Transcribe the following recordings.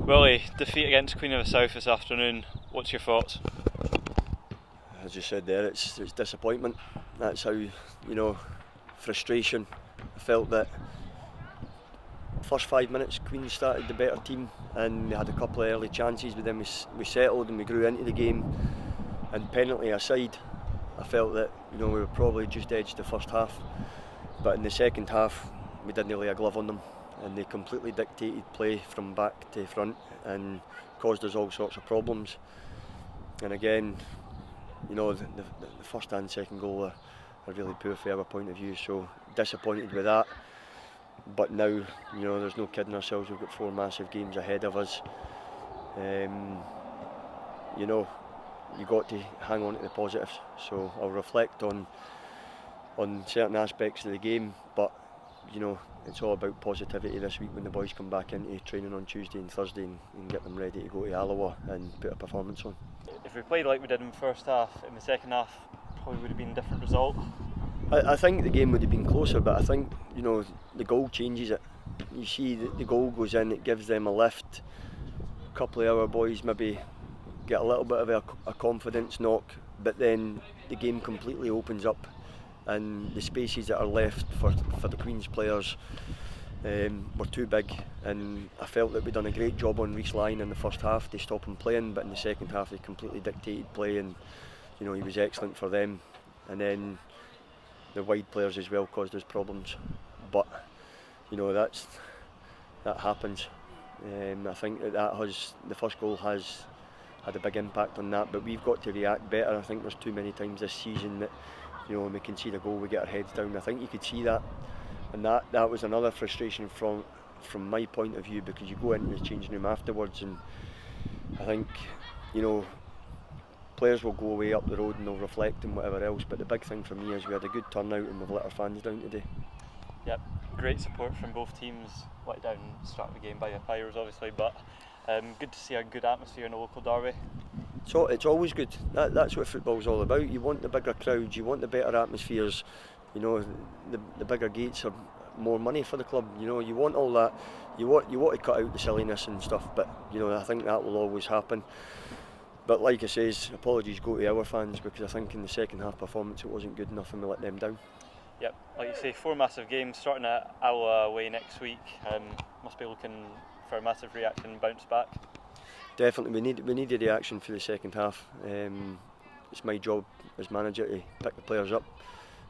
Wullie, defeat against Queen of the South this afternoon. What's your thoughts? As you said there, it's disappointment. That's how, frustration. I felt that first 5 minutes Queen started the better team and we had a couple of early chances, but then we settled and we grew into the game. And penalty aside, I felt that we were probably just edged the first half, but in the second half we didn't lay a glove on them and they completely dictated play from back to front and caused us all sorts of problems. And again, the first and second goal are really poor from our point of view, so disappointed with that. But now, there's no kidding ourselves, we've got 4 massive games ahead of us. You got to hang on to the positives, so I'll reflect on certain aspects of the game, but it's all about positivity this week when the boys come back into training on Tuesday and Thursday and get them ready to go to Alloa and put a performance on. If we played like we did in the first half, in the second half probably would have been a different result. I think the game would have been closer, but I think the goal changes it. You see the goal goes in, it gives them a lift. A couple of our boys maybe get a little bit of a confidence knock, but then the game completely opens up and the spaces that are left for the Queen's players were too big, and I felt that we'd done a great job on Reece Lyon in the first half to stop him playing, but in the second half they completely dictated play and he was excellent for them. And then the wide players as well caused us problems, but that happens. I think the first goal has had a big impact on that, but we've got to react better. I think there's too many times this season that when we concede a goal we get our heads down. I think you could see that, and that was another frustration from my point of view, because you go into the changing room afterwards and I think players will go away up the road and they'll reflect and whatever else, but the big thing for me is we had a good turnout and we've let our fans down today. Yep, great support from both teams. Let down start the game by your players obviously, but good to see a good atmosphere in a local derby. So it's always good. That's what football's all about. You want the bigger crowds, you want the better atmospheres. The bigger gates are more money for the club. You want all that. You want to cut out the silliness and stuff, but I think that will always happen. But like I says, apologies go to our fans, because I think in the second half performance it wasn't good enough and we let them down. Yep, like you say, 4 massive games starting at Alloa away next week. Must be looking for a massive reaction and bounce back. Definitely, we need a reaction for the second half. It's my job as manager to pick the players up,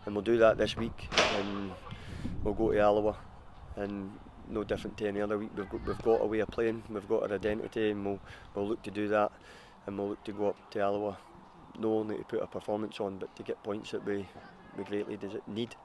and we'll do that this week. And we'll go to Alloa, and no different to any other week. We've got a way of playing, we've got our identity, and we'll look to do that. And we'll look to go up to Alloa, not only to put a performance on, but to get points that we greatly need.